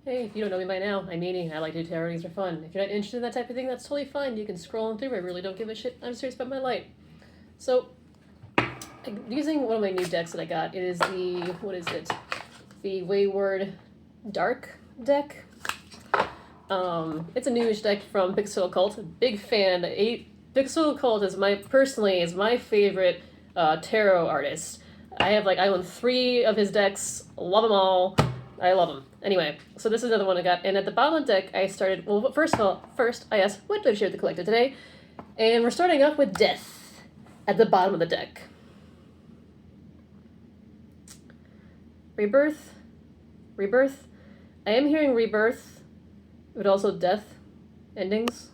Hey, if you don't know me by now, I'm Amy. I like to do tarot readings for fun. If you're not interested in that type of thing, that's totally fine. You can scroll on through. I really don't give a shit. I'm serious about my light. So, I'm using one of my new decks that I got. It is the, what is it? The Wayward Dark deck. It's a newish deck from Pixel Occult. Big fan. Pixel Occult is my favorite tarot artist. I own 3 of his decks. Love them all. I love them. Anyway, so this is another one I got. And at the bottom of the deck, I started... Well, first I asked, what do I share with the collective today? And we're starting off with Death at the bottom of the deck. Rebirth. I am hearing rebirth, but also death endings.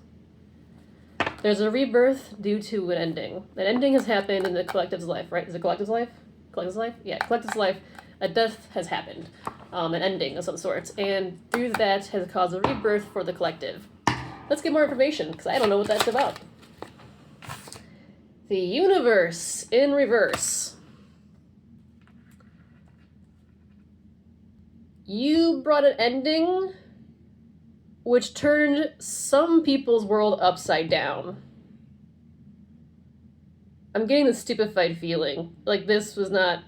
There's a rebirth due to an ending. An ending has happened in the collective's life, right? Is it collective's life? Collective's life? Yeah, collective's life. A death has happened. An ending of some sort. And through that has caused a rebirth for the collective. Let's get more information, because I don't know what that's about. The universe in reverse. You brought an ending which turned some people's world upside down. I'm getting the stupefied feeling. Like this was not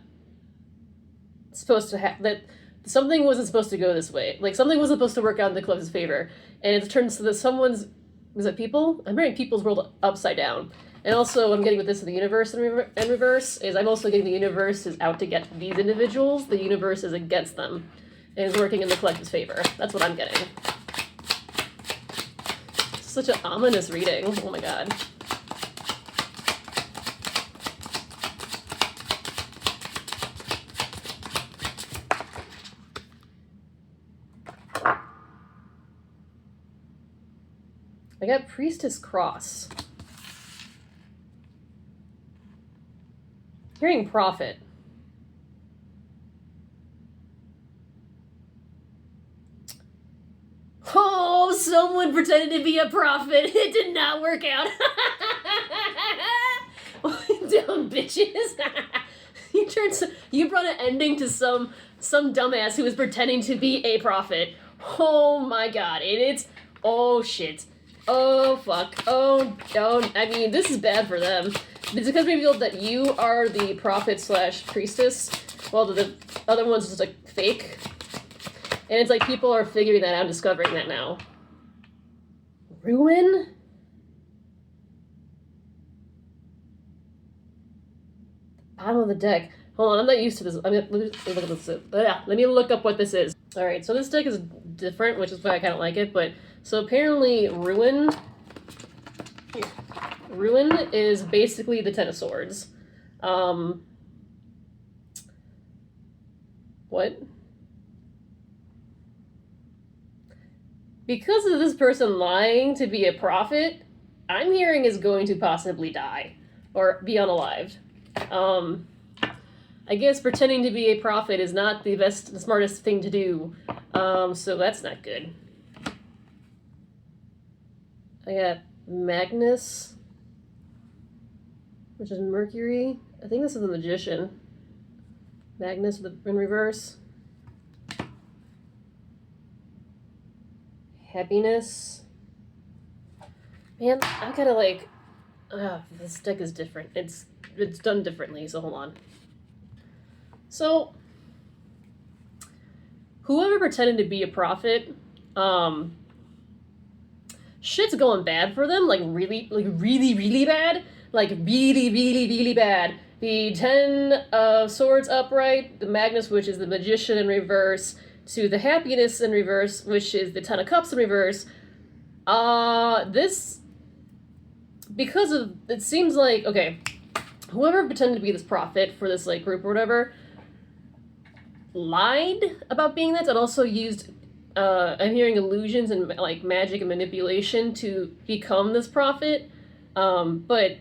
supposed to happen. That something wasn't supposed to go this way. Like something wasn't supposed to work out in the collective's favor. And it turns to that someone's... Was it people? I'm hearing people's world upside down. And also what I'm getting with this in the universe in reverse is I'm also getting the universe is out to get these individuals. The universe is against them. And is working in the collective's favor. That's what I'm getting. Such an ominous reading. Oh my god. I got Priestess Cross. Hearing Prophet. Oh, someone pretended to be a prophet. It did not work out. Dumb bitches. You brought an ending to some dumbass who was pretending to be a prophet. Oh my god. And it's... Oh shit. Oh fuck. Oh, I mean, this is bad for them. It's because we revealed that you are the prophet / priestess, while the other one's just like fake. And it's like people are figuring that out, discovering that now. Ruin? Bottom of the deck. Hold on, I'm not used to this. Let me look at this. Let me look up what this is. Alright, so this deck is different, which is why I kind of like it, but... So apparently Ruin is basically the Ten of Swords. What? Because of this person lying to be a prophet, I'm hearing is going to possibly die. Or be unalived. I guess pretending to be a prophet is not the smartest thing to do. So that's not good. I got Magnus, which is Mercury. I think this is the Magician. Magnus in reverse. Happiness. Man, I gotta like... this deck is different. It's done differently, so hold on. So, whoever pretended to be a prophet, shit's going bad for them, like really bad. Like really bad. The 10 of Swords upright, the Magnus, which is the Magician in reverse, to the Happiness in reverse, which is the 10 of Cups in reverse. This... Because of... It seems like... Okay. Whoever pretended to be this prophet for this, like, group or whatever, lied about being that, and also used... I'm hearing illusions and like magic and manipulation to become this prophet. But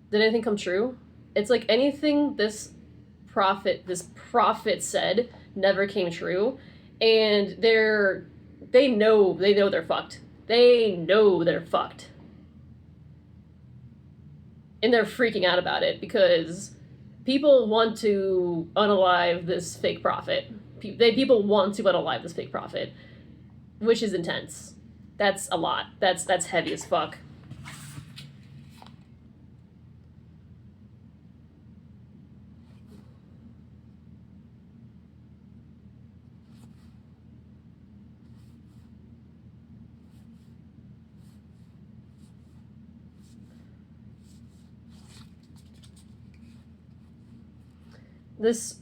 did anything come true? It's like anything this prophet said never came true, and they know they're fucked. They know they're fucked, and they're freaking out about it because people want to unalive this fake prophet. people want to unalive this big prophet, which is intense. That's a lot. That's heavy as fuck. This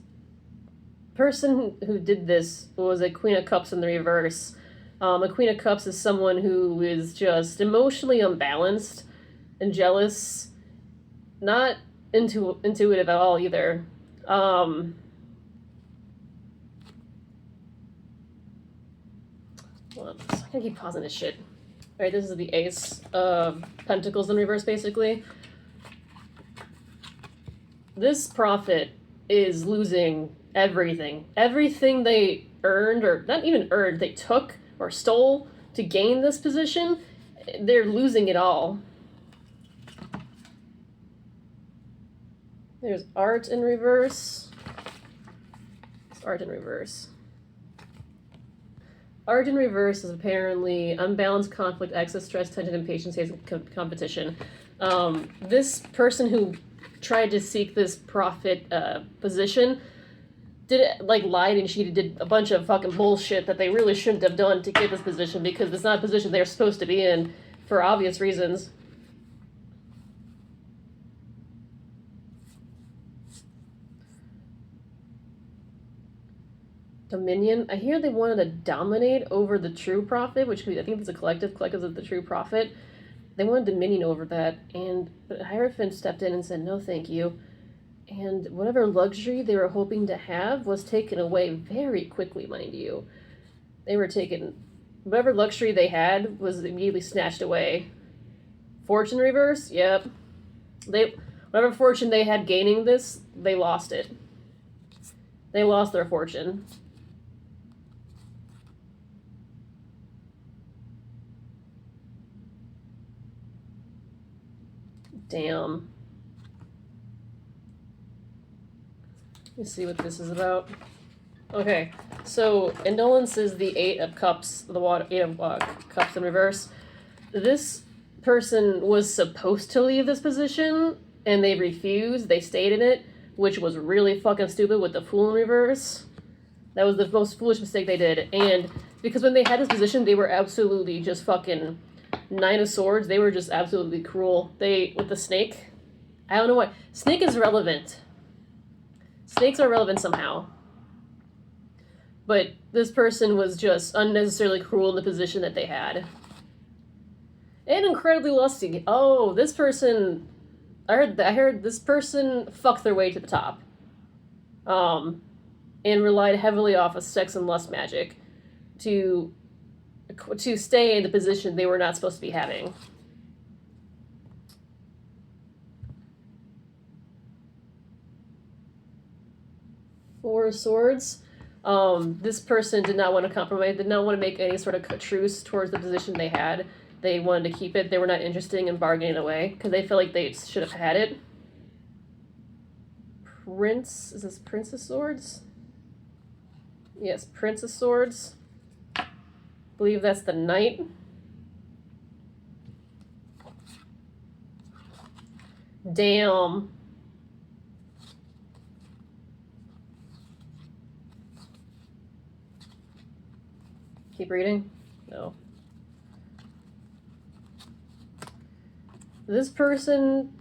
person who did this was a Queen of Cups in the reverse. A Queen of Cups is someone who is just emotionally unbalanced and jealous, not intuitive at all either. I gotta keep pausing this shit. Alright, this is the Ace of Pentacles in reverse, basically. This prophet is losing everything. Everything they earned, or not even earned, they took or stole to gain this position, they're losing it all. There's art in reverse. It's art in reverse. Art in reverse is apparently unbalanced conflict, excess stress, tension, impatience, and competition. This person who tried to seek this prophet position lied and cheated, did a bunch of fucking bullshit that they really shouldn't have done to get this position, because it's not a position they're supposed to be in for obvious reasons. Dominion. I hear they wanted to dominate over the true prophet, which I think it's a collective of the true prophet. They wanted dominion over that, but Hierophant stepped in and said, no thank you. And whatever luxury they were hoping to have was taken away very quickly, mind you. Whatever luxury they had was immediately snatched away. Fortune reverse? Yep. Whatever fortune they had gaining this, they lost it. They lost their fortune. Damn. Let's see what this is about. Okay, so indolence is the Eight of Cups, Eight of Cups in reverse. This person was supposed to leave this position, and they refused. They stayed in it, which was really fucking stupid with the Fool in reverse. That was the most foolish mistake they did. And because when they had this position, they were absolutely just fucking Nine of Swords. They were just absolutely cruel. With the snake, I don't know why. Snake is relevant. Snakes are relevant somehow. But this person was just unnecessarily cruel in the position that they had. And incredibly lusty. Oh, this person... I heard this person fucked their way to the top. And relied heavily off of sex and lust magic to stay in the position they were not supposed to be having. Four of Swords. This person did not want to compromise, did not want to make any sort of truce towards the position they had. They wanted to keep it. They were not interested in bargaining away because they felt like they should have had it. Prince, is this Prince of Swords? Yes, Prince of Swords. I believe that's the Knight. Damn. Keep reading? No. This person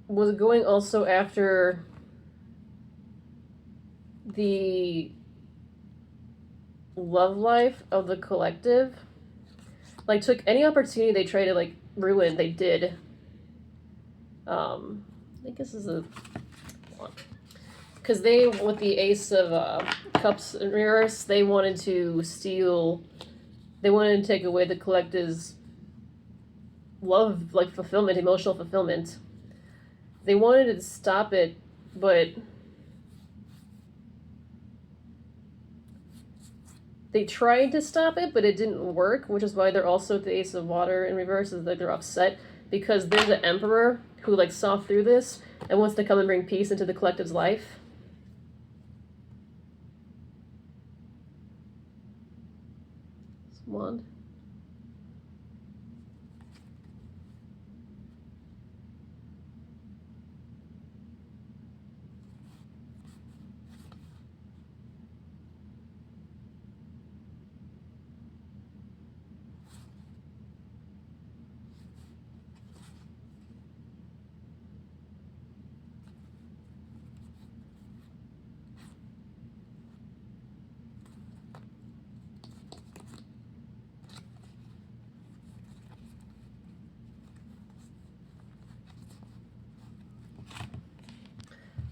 was going also after the love life of the collective. Like, took any opportunity they tried to, like, ruin, they did. I think this is a... Because they, with the Ace of Cups in reverse, they wanted to steal... They wanted to take away the collective's love, like, fulfillment, emotional fulfillment. They wanted to stop it, but... They tried to stop it, but it didn't work, which is why they're also the Ace of Water in reverse, is that they're upset, because there's an Emperor who, like, saw through this and wants to come and bring peace into the collective's life. Wand.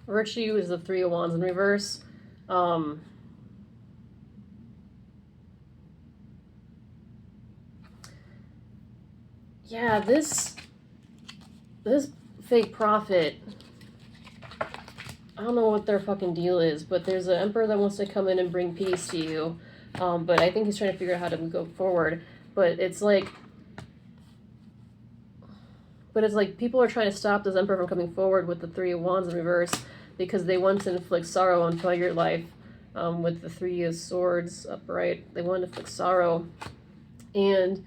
Virtue is the Three of Wands in reverse. Yeah, this fake prophet, I don't know what their fucking deal is, but there's an emperor that wants to come in and bring peace to you. But I think he's trying to figure out how to go forward. But it's like people are trying to stop this emperor from coming forward with the Three of Wands in reverse because they want to inflict sorrow and fill your life. With the Three of Swords upright, they want to inflict sorrow. And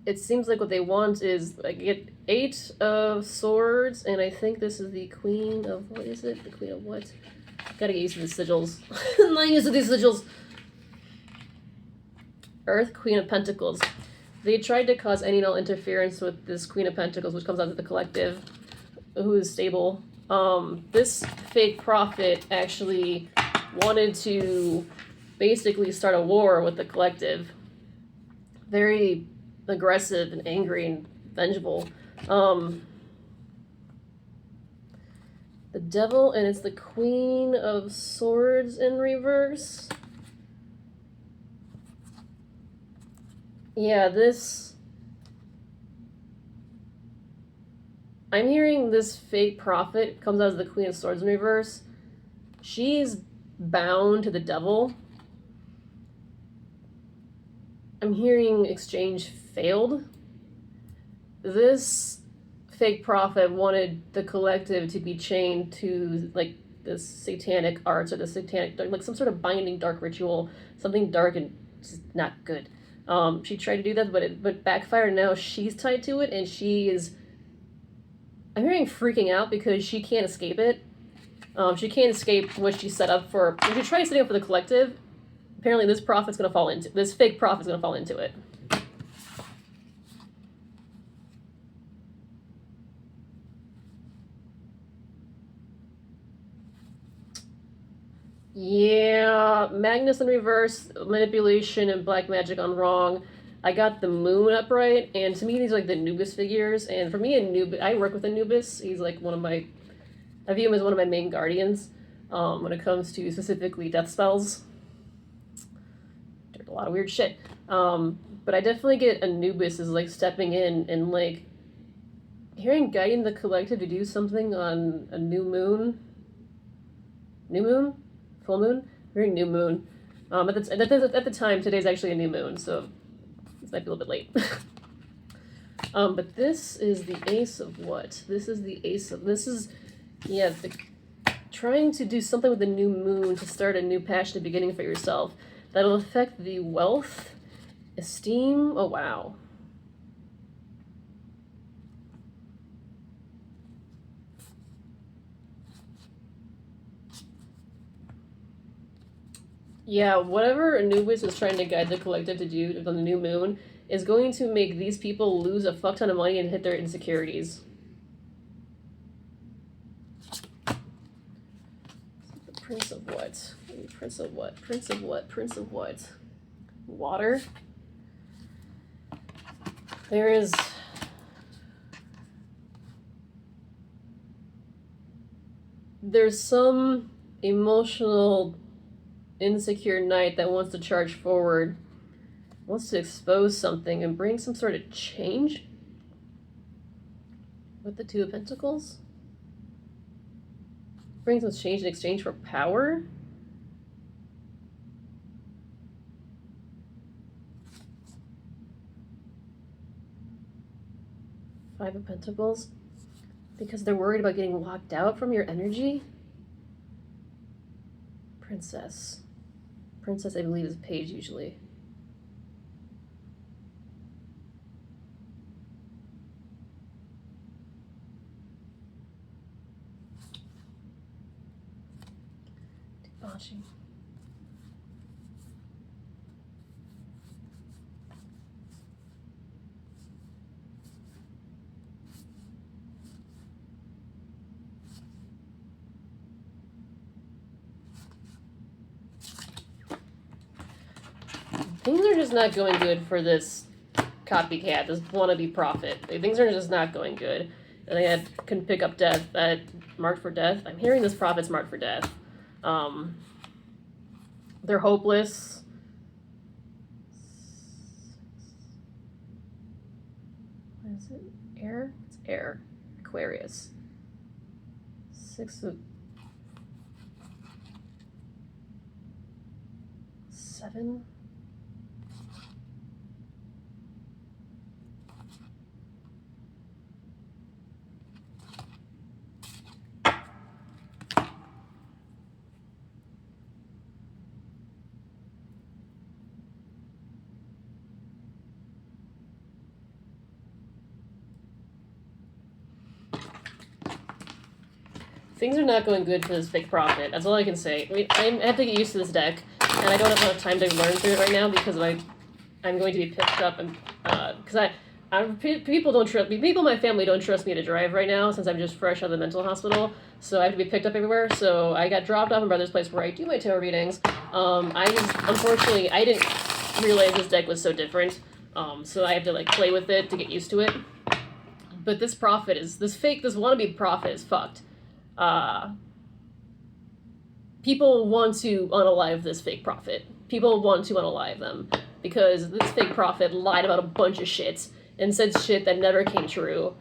it seems like what they want is like get 8 of Swords, and I think this is the Queen of, what is it? The Queen of what? Gotta get used to the sigils. I'm not used to these sigils. Earth, Queen of Pentacles. They tried to cause any and all interference with this Queen of Pentacles, which comes out of the collective, who is stable. This fake prophet actually wanted to basically start a war with the collective. Very aggressive and angry and vengeful. The Devil, and it's the Queen of Swords in reverse. Yeah, this... I'm hearing this fake prophet comes out as the Queen of Swords in reverse. She's bound to the devil. I'm hearing exchange failed. This fake prophet wanted the collective to be chained to like this satanic arts or the satanic, like some sort of binding dark ritual, something dark and just not good. She tried to do that, but backfired. Now she's tied to it, and she is, I'm hearing, freaking out because she can't escape it. She can't escape what she set up for. If you try setting up for the collective, apparently this fake prophet's gonna fall into it. Yeah, Magnus in reverse, manipulation and black magic on wrong. I got the moon upright, and to me these are like the Anubis figures, and for me I work with Anubis. He's like I view him as one of my main guardians when it comes to specifically death spells. There's a lot of weird shit. But I definitely get Anubis is like stepping in and like hearing guiding the collective to do something on a new moon. New moon? Full moon? Very new moon. At the time, today's actually a new moon, so this might be a little bit late. But this is the Ace of what? This is, yeah, trying to do something with the new moon to start a new passionate beginning for yourself. That'll affect the wealth, esteem, oh wow. Yeah, whatever Anubis is trying to guide the collective to do on the new moon is going to make these people lose a fuck ton of money and hit their insecurities. The Prince of what? Prince of what? Prince of what? Prince of what? Water? There's some emotional insecure knight that wants to charge forward, wants to expose something and bring some sort of change with the Two of Pentacles. Bring some change in exchange for power. Five of Pentacles. Because they're worried about getting locked out from your energy. Princess. Princess, I believe, is page usually. watching. Things are just not going good for this copycat, this wannabe prophet. Things are just not going good. And they can pick up death, marked for death. I'm hearing this prophet's marked for death. They're hopeless. What is it? Air? It's air. Aquarius. 6 of... 7? Things are not going good for this fake prophet. That's all I can say. I mean, I have to get used to this deck, and I don't have enough time to learn through it right now because I'm going to be picked up and because people don't trust me. People in my family don't trust me to drive right now since I'm just fresh out of the mental hospital. So I have to be picked up everywhere. So I got dropped off in my brother's place where I do my tarot readings. Unfortunately I didn't realize this deck was so different. So I have to like play with it to get used to it. But this prophet is this wannabe prophet is fucked. People want to unalive this fake prophet. People want to unalive them because this fake prophet lied about a bunch of shit and said shit that never came true.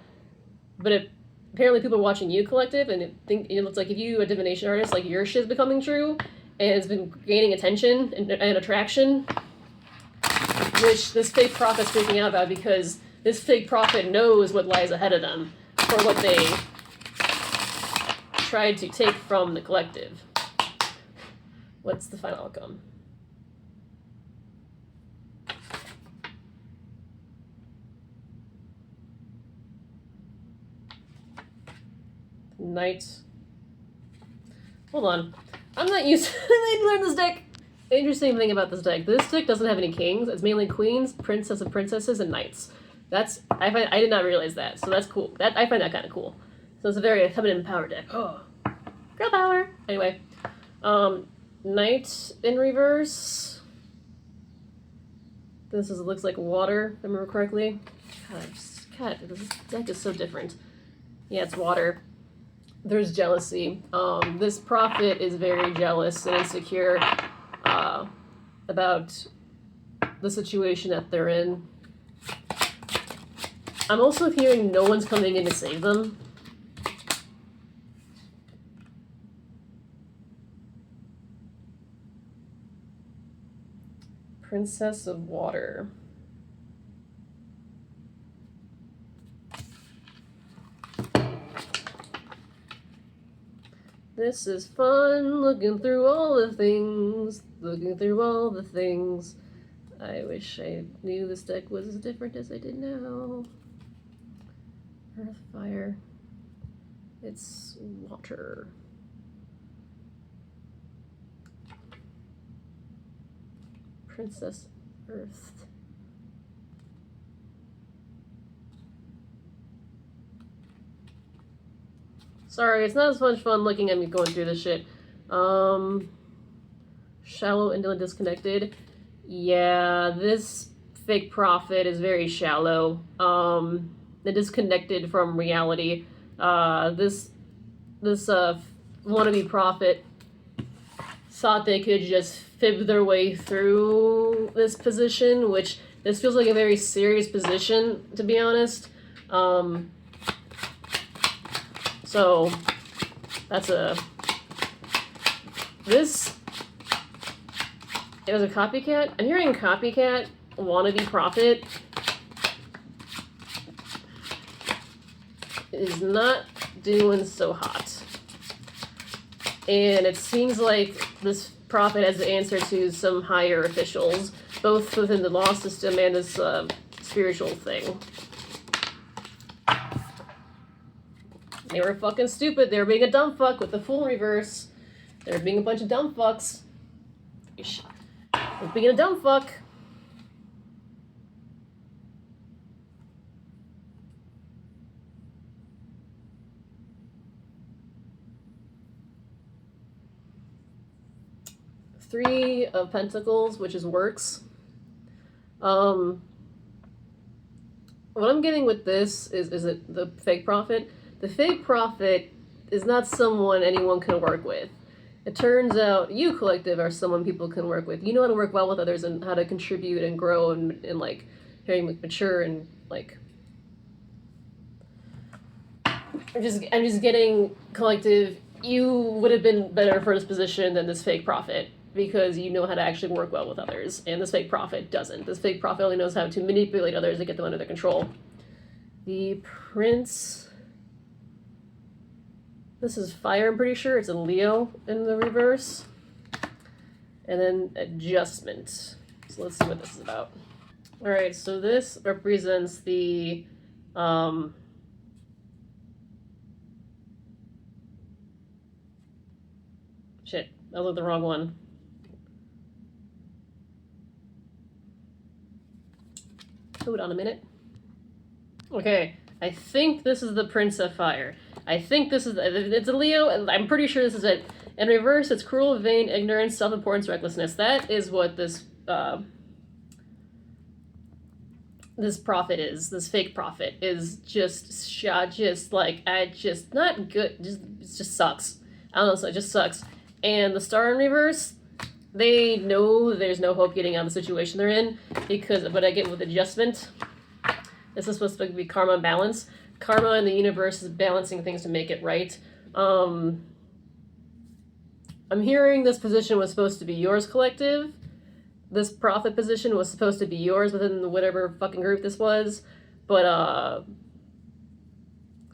But apparently people are watching you, Collective, and it looks like if you a divination artist, like your shit's becoming true and it's been gaining attention and attraction, which this fake prophet's freaking out about because this fake prophet knows what lies ahead of them for what they tried to take from the Collective. What's the final outcome? Knight. Hold on. I'm not used to I need to learn this deck. Interesting thing about this deck. This deck doesn't have any kings. It's mainly queens, princess of princesses, and knights. I did not realize that. So that's cool. I find that kind of cool. So it's a very feminine power deck. Oh. Girl power. Anyway. Knight in reverse. Looks like water, if I remember correctly. God, this deck is so different. Yeah, it's water. There's jealousy. This prophet is very jealous and insecure about the situation that they're in. I'm also hearing no one's coming in to save them. Princess of Water. This is fun, looking through all the things, I wish I knew this deck was as different as I did now. Earth, fire. It's water. Princess Earth. Sorry, it's not as much fun looking at me going through this shit. Shallow, indolent, disconnected. Yeah, this fake prophet is very shallow. And disconnected from reality. This wannabe prophet thought they could just fib their way through this position, which this feels like a very serious position, to be honest. So that's it was a copycat. I'm hearing copycat, wannabe prophet is not doing so hot. And it seems like this prophet has the answer to some higher officials, both within the law system and this spiritual thing. They were fucking stupid. They were being a dumb fuck with the Fool reverse. They're being a bunch of dumb fucks. They're being a dumb fuck. Three of Pentacles, which is works. What I'm getting with this is it the fake prophet? The fake prophet is not someone anyone can work with. It turns out you, collective, are someone people can work with. You know how to work well with others and how to contribute and grow and like very mature and like. I'm just getting, collective, you would have been better for this position than this fake prophet because you know how to actually work well with others, and this fake prophet doesn't. This fake prophet only knows how to manipulate others and get them under their control. The Prince. This is fire, I'm pretty sure. It's a Leo in the reverse. And then adjustment. So let's see what this is about. Alright, so this represents the shit, that was the wrong one. Hold on a minute. Okay, I think this is the Prince of Fire. I think this is, it's a Leo, and I'm pretty sure this is it. In reverse, it's cruel, vain, ignorance, self-importance, recklessness. That is what this, this prophet is, this fake prophet is just like, not good, it just sucks. I don't know, so it just sucks. And the Star in reverse, they know there's no hope getting out of the situation they're in, because what I get with adjustment, this is supposed to be karma and balance. Karma in the universe is balancing things to make it right. I'm hearing this position was supposed to be yours, collective. This prophet position was supposed to be yours within whatever fucking group this was. But,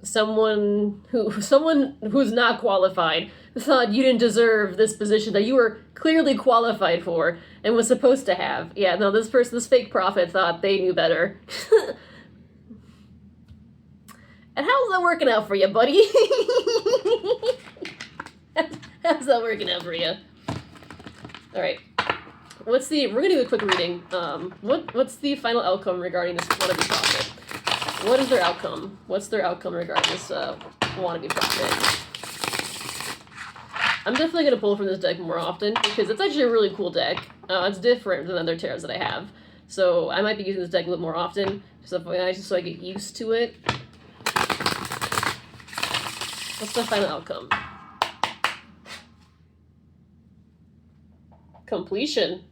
someone who's not qualified thought you didn't deserve this position that you were clearly qualified for and was supposed to have. Yeah, no, this fake prophet thought they knew better. And how's that working out for you, buddy? How's that working out for you? Alright. We're gonna do a quick reading. What's the final outcome regarding this wannabe prophet? What is their outcome? What's their outcome regarding this wannabe prophet? I'm definitely gonna pull from this deck more often because it's actually a really cool deck. It's different than other tarots that I have. So I might be using this deck a little more often, just so I get used to it. What's the final outcome? Completion.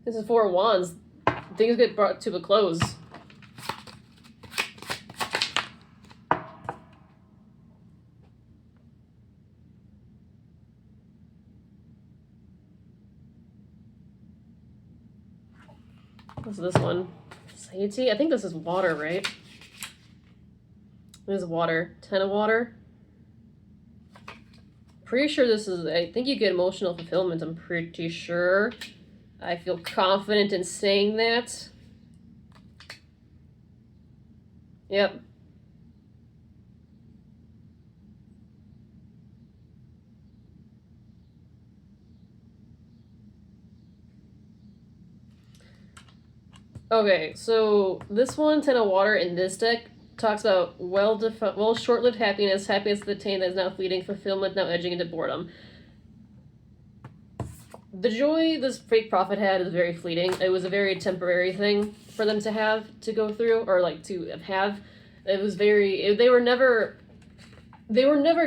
This is Four of Wands. Things get brought to a close. What's this one? Satiety? I think this is water, right? It is water. 10 of water. Pretty sure this is, I think you get emotional fulfillment, I'm pretty sure. I feel confident in saying that. Yep. Okay, so this one, 10 of water in this deck, talks about short-lived happiness, happiness attained that is now fleeting, fulfillment now edging into boredom. The joy this fake prophet had is very fleeting. It was a very temporary thing for them to have to go through, or like to have. It was they were never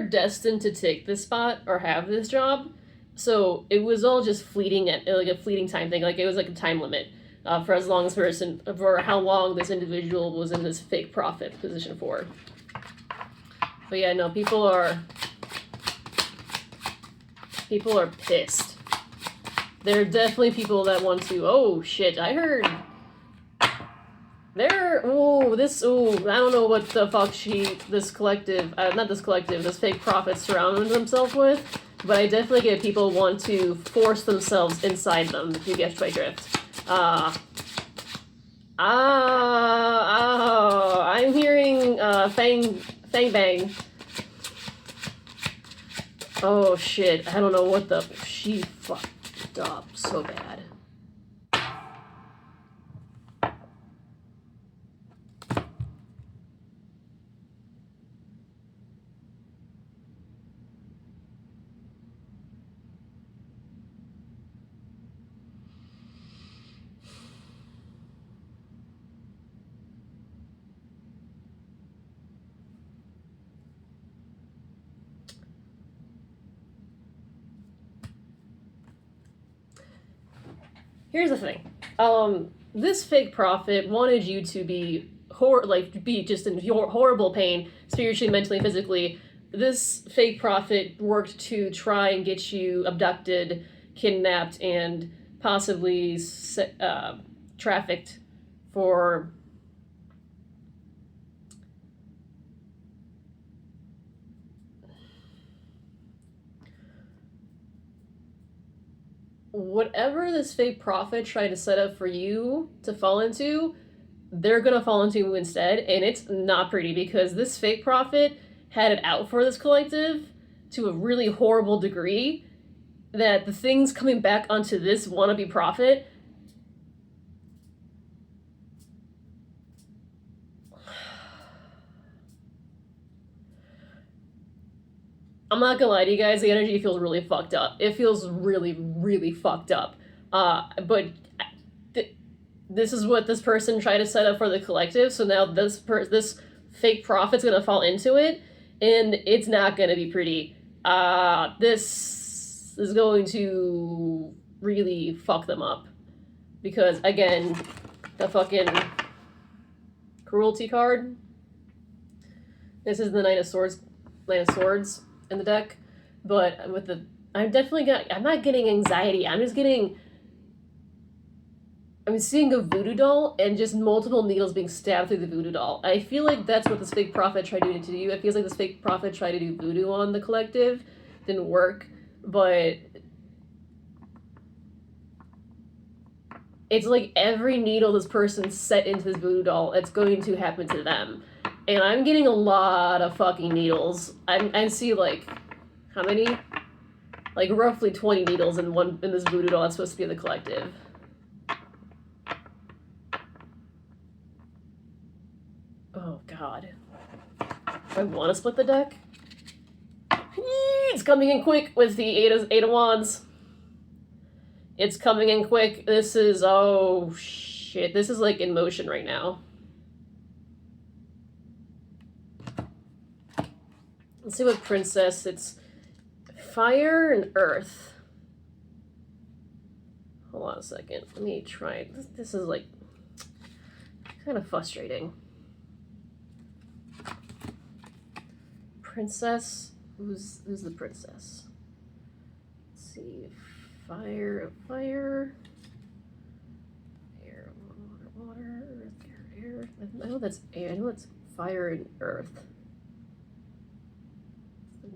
destined to take this spot or have this job. So it was all just fleeting, like a fleeting time thing. Like it was like a time limit. For as long as for how long this individual was in this fake prophet position for. But yeah, no, people are pissed. There are definitely people that want to, oh shit, I heard I don't know what the fuck this fake prophet surrounded himself with, but I definitely get people want to force themselves inside them, if you get my drift. I'm hearing Fang Bang. Oh shit, I don't know what the... She fucked up so bad. Here's the thing. This fake prophet wanted you to be be just in horrible pain, spiritually, mentally, physically. This fake prophet worked to try and get you abducted, kidnapped, and possibly trafficked for whatever this fake prophet tried to set up for you to fall into, they're gonna fall into instead, and it's not pretty because this fake prophet had it out for this collective to a really horrible degree that the things coming back onto this wannabe prophet I'm not gonna lie to you guys, the energy feels really fucked up. It feels really, really fucked up. But this is what this person tried to set up for the collective, so now this fake prophet's gonna fall into it, and it's not gonna be pretty. This is going to really fuck them up. Because, again, the fucking cruelty card. This is the Knight of Swords in the deck, but with the I'm not getting anxiety. I'm seeing a voodoo doll and just multiple needles being stabbed through the voodoo doll. I feel like that's what this fake prophet tried to do. It feels like this fake prophet tried to do voodoo on the collective. Didn't work, but it's like every needle this person set into this voodoo doll, it's going to happen to them. And I'm getting a lot of fucking needles. I see, like, how many? Like, roughly 20 needles in this voodoo doll that's supposed to be the collective. Oh, God. Do I want to split the deck? It's coming in quick with the Eight of Wands. It's coming in quick. This is... Oh, shit. This is, like, in motion right now. Let's see what princess. It's fire and earth. Hold on a second. Let me try. This is like kind of frustrating. Princess. Who's the princess? Let's see. Fire, air, water, earth, air. I know that's air. I know it's fire and earth.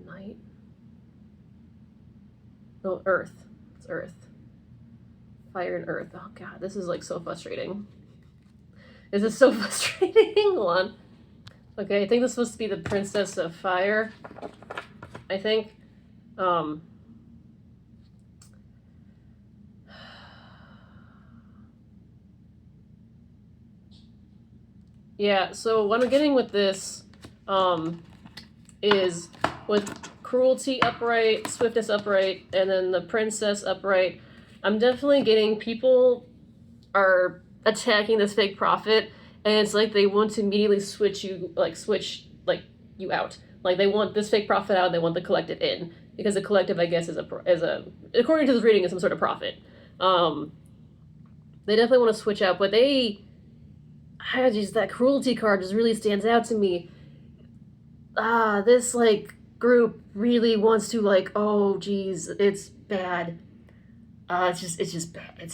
Night. No, earth. It's earth. Fire and earth. Oh god, this is like so frustrating. This is so frustrating. Hold on. Okay, I think this is supposed to be the Princess of Fire. I think. Yeah, so what I'm getting with this, is with cruelty upright, swiftness upright, and then the princess upright, I'm definitely getting people are attacking this fake prophet, and it's like they want to immediately switch you out. Like they want this fake prophet out, and they want the collective in, because the collective, I guess, is a according to this reading, is some sort of prophet. They definitely want to switch out, but that cruelty card just really stands out to me. This like group really wants to like, oh geez, it's bad. It's just bad.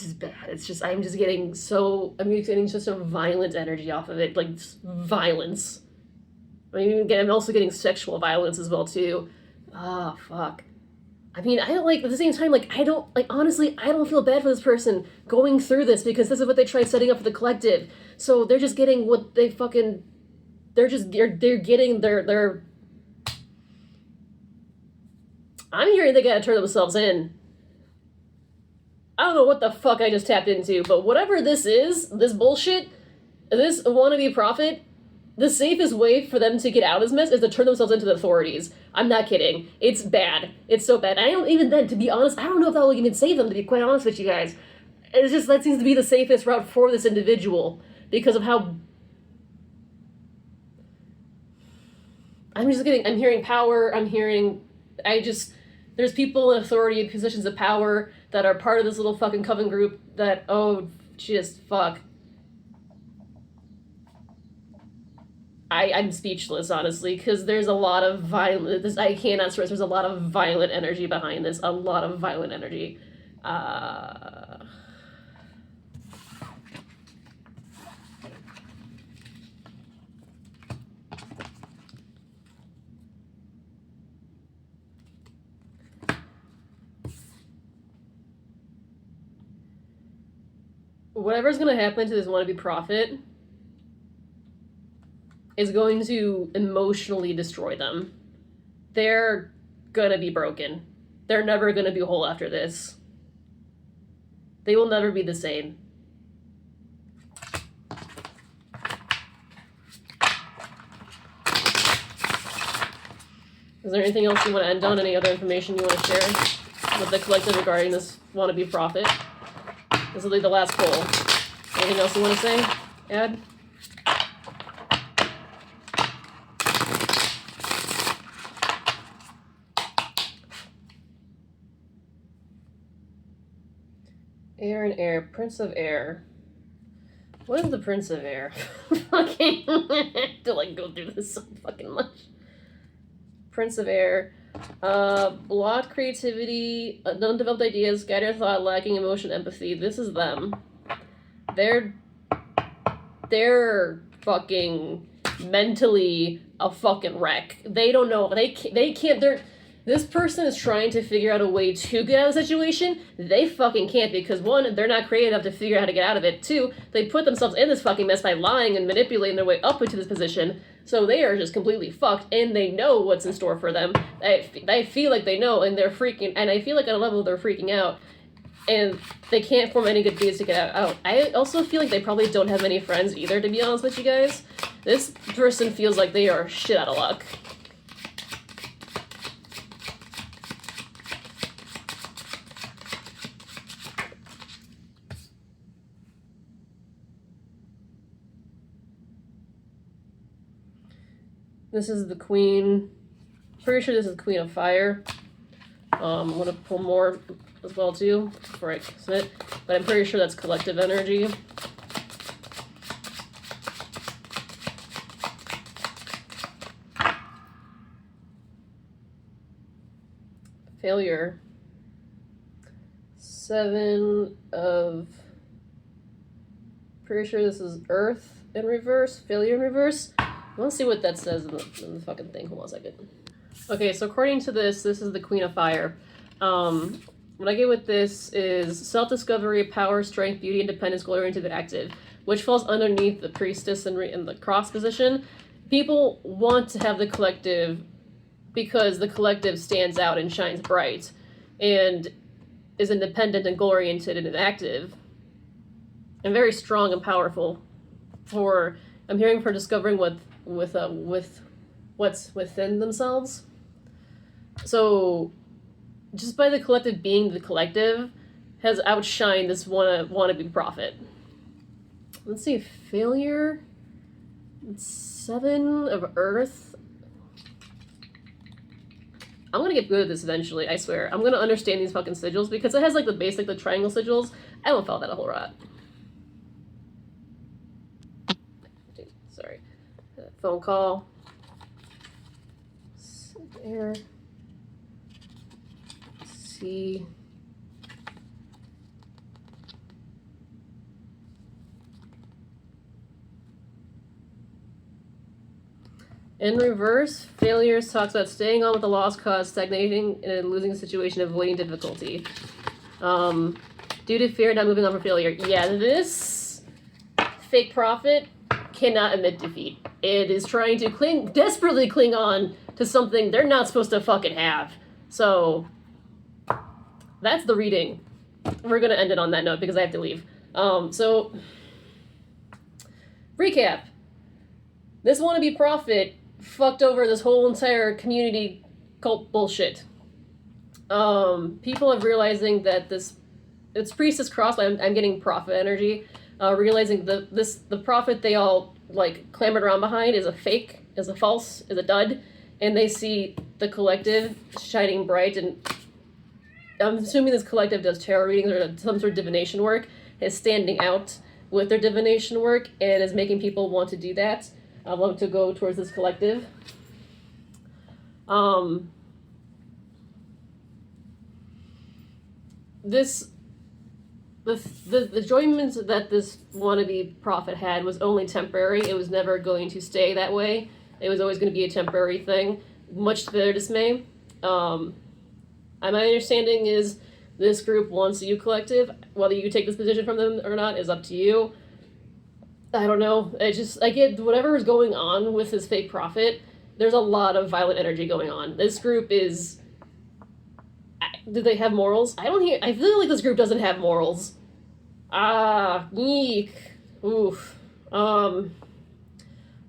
I'm just getting such a violent energy off of it, like violence. I'm also getting sexual violence as well too. Fuck. I mean, I don't like, at the same time, like, I don't, like, honestly, I don't feel bad for this person going through this because this is what they tried setting up for the collective. So they're just getting what they fucking, they're getting their, I'm hearing they gotta turn themselves in. I don't know what the fuck I just tapped into, but whatever this is, this bullshit, this wannabe prophet, the safest way for them to get out of this mess is to turn themselves into the authorities. I'm not kidding. It's bad. It's so bad. I don't even then, to be honest, I don't know if that will even save them, to be quite honest with you guys. It's just, that seems to be the safest route for this individual because of how... I'm hearing power, there's people in authority in positions of power that are part of this little fucking coven group that, oh, just fuck. I'm speechless, honestly, because there's a lot of violent... I cannot stress, there's a lot of violent energy behind this. A lot of violent energy. Whatever's gonna happen to this wannabe prophet is going to emotionally destroy them. They're gonna be broken. They're never gonna be whole after this. They will never be the same. Is there anything else you want to end on? Any other information you want to share with the collective regarding this wannabe prophet? This will be the last poll. Anything else you want to say? Add? Air and air. Prince of Air. What is the Prince of Air? Fucking to like go through this so fucking much. Prince of Air. Blocked creativity, undeveloped ideas, scattered thought, lacking emotion, empathy. This is them. They're fucking mentally a fucking wreck. They don't know. They can't. This person is trying to figure out a way to get out of the situation. They fucking can't because, one, they're not creative enough to figure out how to get out of it. Two, they put themselves in this fucking mess by lying and manipulating their way up into this position. So they are just completely fucked, and they know what's in store for them. I feel like they know, and they're freaking... And I feel like on a level they're freaking out, and they can't form any good ways to get out. I also feel like they probably don't have many friends either, to be honest with you guys. This person feels like they are shit out of luck. This is the Queen. Pretty sure this is the Queen of Fire. I'm gonna pull more as well too before I submit, but I'm pretty sure that's collective energy. Failure. 7 of... Pretty sure this is Earth in reverse. Failure in reverse. Let's see what that says in the fucking thing. Hold on a second. Okay, so according to this is the Queen of Fire. What I get with this is self-discovery, power, strength, beauty, independence, goal-oriented, active, which falls underneath the priestess in the cross position. People want to have the collective because the collective stands out and shines bright and is independent and goal-oriented and active and very strong and powerful. I'm hearing for discovering with what's within themselves. So just by the collective being the collective has outshined this wannabe prophet. Let's see, failure. 7 of Earth. I'm gonna get good at this eventually, I swear. I'm gonna understand these fucking sigils because it has like the triangle sigils. I don't follow that a whole lot. Sorry. Phone call. There. See. In reverse, failures talks about staying on with a lost cause, stagnating in a losing situation, avoiding difficulty. Due to fear, not moving on from failure. Yeah, this fake prophet cannot admit defeat. It is trying to desperately cling on to something they're not supposed to fucking have. So, that's the reading. We're gonna end it on that note because I have to leave. So, recap. This wannabe prophet fucked over this whole entire community cult bullshit. People are realizing that it's priestess cross, but I'm getting prophet energy. Realizing the prophet they all like clamored around behind is a fake, is a false, is a dud, and they see the collective shining bright. And I'm assuming this collective does tarot readings or some sort of divination work, is standing out with their divination work and is making people want to do that. Want to go towards this collective. The enjoyment that this wannabe prophet had was only temporary. It was never going to stay that way. It was always going to be a temporary thing, much to their dismay. My understanding is this group wants you collective. Whether you take this position from them or not is up to you. I don't know. I get whatever is going on with this fake prophet. There's a lot of violent energy going on. This group is. Do they have morals? I feel like this group doesn't have morals. Eek. Oof. We're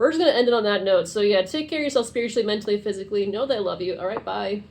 just gonna end it on that note. So yeah, take care of yourself spiritually, mentally, physically. Know that I love you. All right, bye.